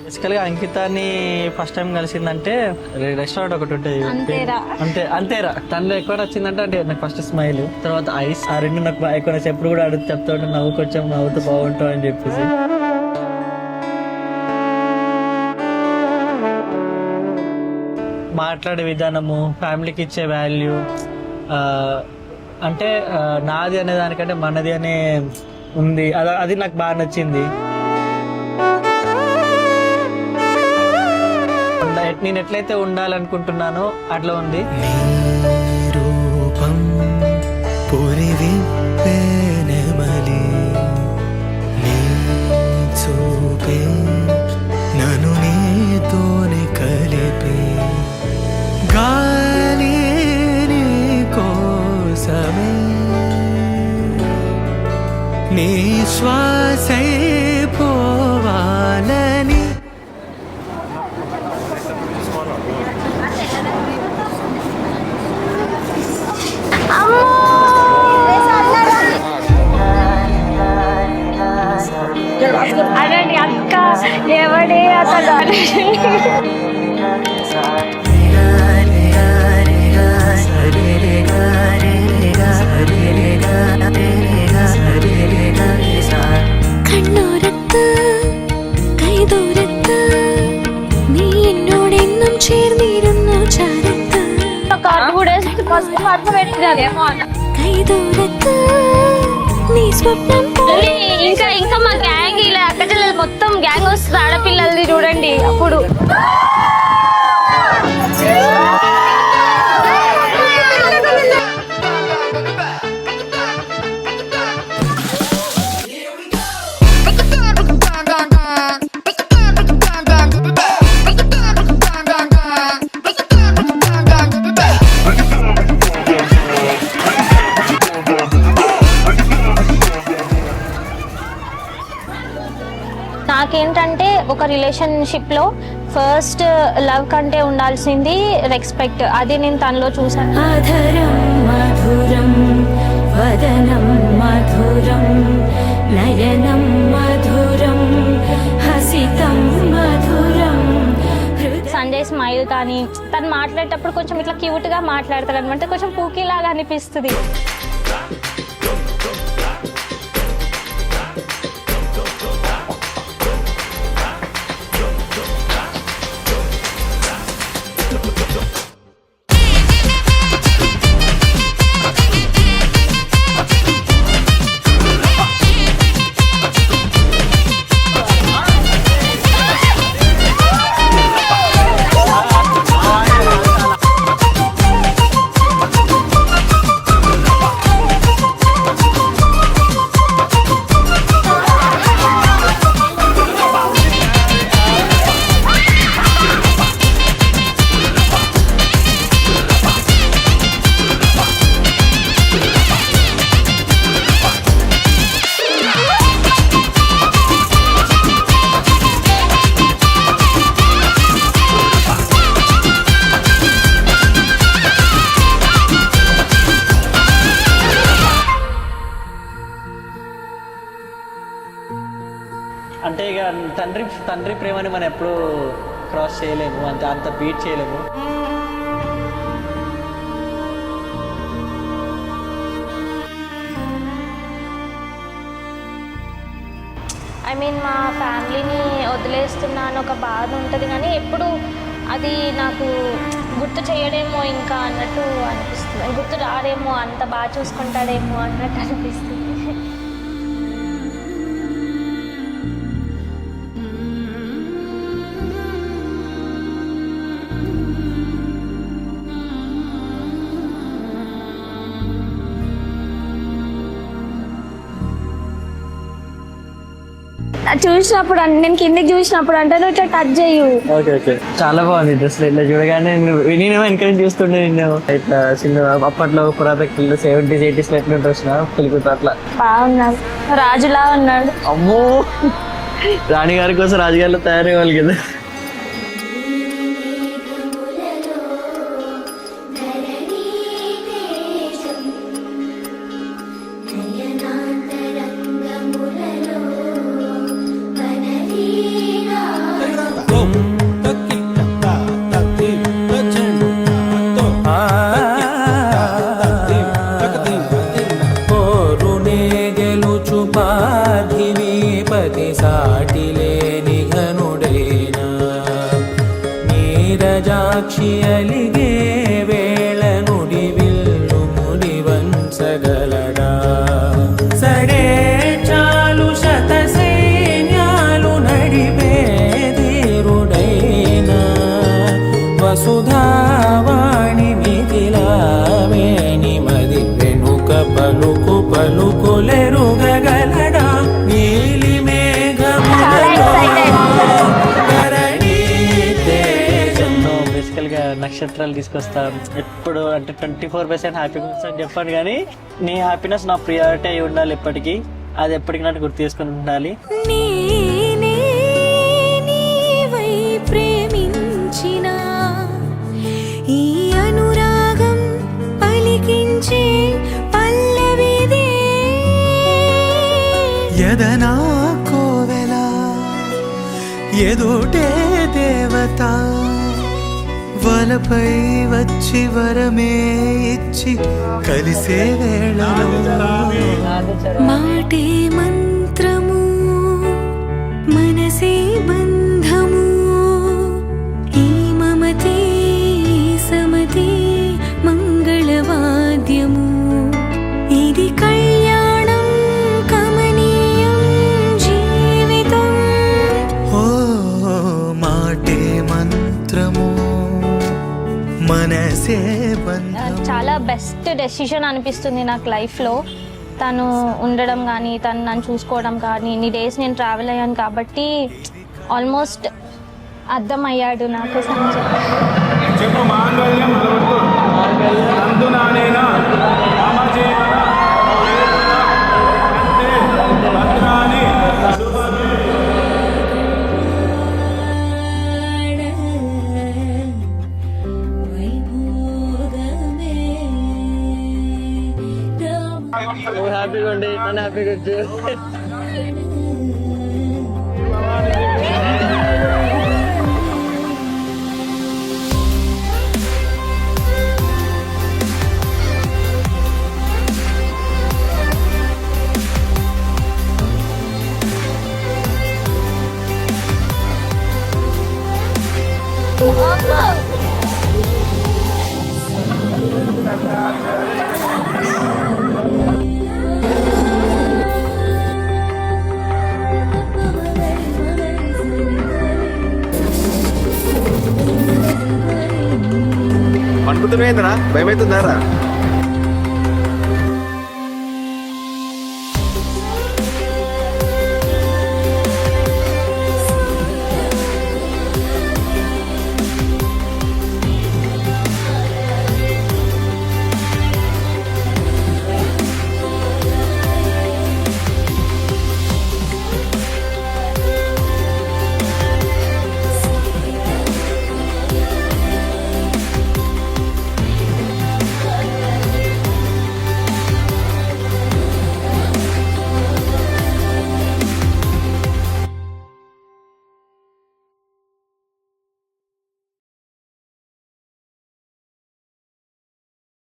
బేసికల్గా అంకితాన్ని first time కలిసిందంటే restaurant ఒకటి ఉంటుంది. అంతేరా తనలో ఎక్కువ నచ్చిందంటే అంటే నాకు ఫస్ట్ స్మైల్, తర్వాత ఐస్, ఆ రెండు నాకు ఎక్కువ ఎప్పుడు కూడా అడుగు చెప్తా ఉంటే నవ్వుతూ బాగుంటావు అని చెప్పేసి. మాట్లాడే విధానము, ఫ్యామిలీకి ఇచ్చే వాల్యూ, అంటే నాది అనే దానికంటే మనది అనే ఉంది, అది నాకు బాగా నచ్చింది. నేను ఎట్లయితే ఉండాలనుకుంటున్నానో అట్లా ఉంది. రూపం చూపే నన్ను నీతోనే కలిపే గాలి కోసమే నీ శ్వాసే పోవాలని. అదండి అక్క ఎవడే అతను കണ്ണോരത്ത് കൈതോരത്ത് നീ എന്നോടെന്നും ചേർന്നിരുന്നു ചാരത്ത് കൈതോരത്ത് నీ స్వప్నం. ఇంకా మా గ్యాంగ్ ఇలా అక్క చెల్లెలు మొత్తం గ్యాంగ్ వస్తుంది ఆడపిల్లలది చూడండి. అప్పుడు నాకేంటంటే ఒక రిలేషన్షిప్లో ఫస్ట్ లవ్ కంటే ఉండాల్సింది రెస్పెక్ట్. అది నేను తనలో చూసాను. ఆధరం మధురం వదనం మధురం నయనం మధురం హసితం మధురం. సంజయ్ స్మైల్ కానీ తను మాట్లాడేటప్పుడు కొంచెం ఇట్లా క్యూట్గా మాట్లాడతాడు అనమాట, కొంచెం పూకీలాగా అనిపిస్తుంది. అంటే ఇక తండ్రి ప్రేమని మనం ఎప్పుడు క్రాస్ చేయలేము, అంత బీట్ చేయలేము. మా ఫ్యామిలీని వదిలేస్తున్నాను ఒక బాధ ఉంటుంది, కానీ ఎప్పుడు అది నాకు గుర్తు చేయడేమో ఇంకా అన్నట్టు అనిపిస్తుంది. గుర్తు రాడేమో, అంత బాగా చూసుకుంటాడేమో అన్నట్టు అనిపిస్తుంది. చూసినప్పుడు నేను కిందకి చూసినప్పుడు అంటే నువ్వు ఇట్లా టచ్ చేయు. చాలా బాగుంది డ్రెస్. ఇట్లా చూడగానే నేనేమో ఎంకరేజ్ చేస్తుండే, నేను ఇట్లా చిన్న అప్పట్లో పురాతన 70s 80s ఎట్లా డ్రెస్ పిలుగుతా అట్లా బాగున్నాడు, రాజులా ఉన్నాడు. అమ్మో, రాణిగారి కోసం రాజుగారిలో తయారయ్యేవాళ్ళు కదా. నక్షత్రాలు తీసుకొస్తాను ఎప్పుడు అంటే 24/7 హ్యాపీగా అని చెప్పాను, కానీ నీ హ్యాపీనెస్ నా ప్రియారిటీ అయి ఉండాలి ఎప్పటికీ. అది ఎప్పటికీ నాకు గుర్తు చేసుకుని ఉండాలి. నేనే నీవై ప్రేమించిన ఈ అనురాగం పలికించే పల్లవిదే ఎదనా కోవెల ఎదుటే దేవత వలపై వచ్చి వరమే ఇచ్చి కలిసే వేళలో మాటే మంత్రము మనసే బంధము ఈ మమతే సమతే మంగళవాద్యము ఇది కళ్యాణం కమనీయం జీవితం. ఓ మాటే మంత్రము మనసే బంధం. చాలా బెస్ట్ డెసిషన్ అనిపిస్తుంది నాకు లైఫ్లో తను ఉండడం కానీ తను నన్ను చూసుకోవడం కానీ. ఇన్ని డేస్ నేను ట్రావెల్ అయ్యాను కాబట్టి ఆల్మోస్ట్ అర్థమయ్యాడు నాకు సంజయ్. చెప్పు మాంగళ్యం అందునానేనా మమ జీవన అంతే భద్రాని నువ్వు హ్యాపీగా ఉండి నన్ను హ్యాపీగా ఉంచు. అనుకుంటున్నారా భయమవుతున్నారా?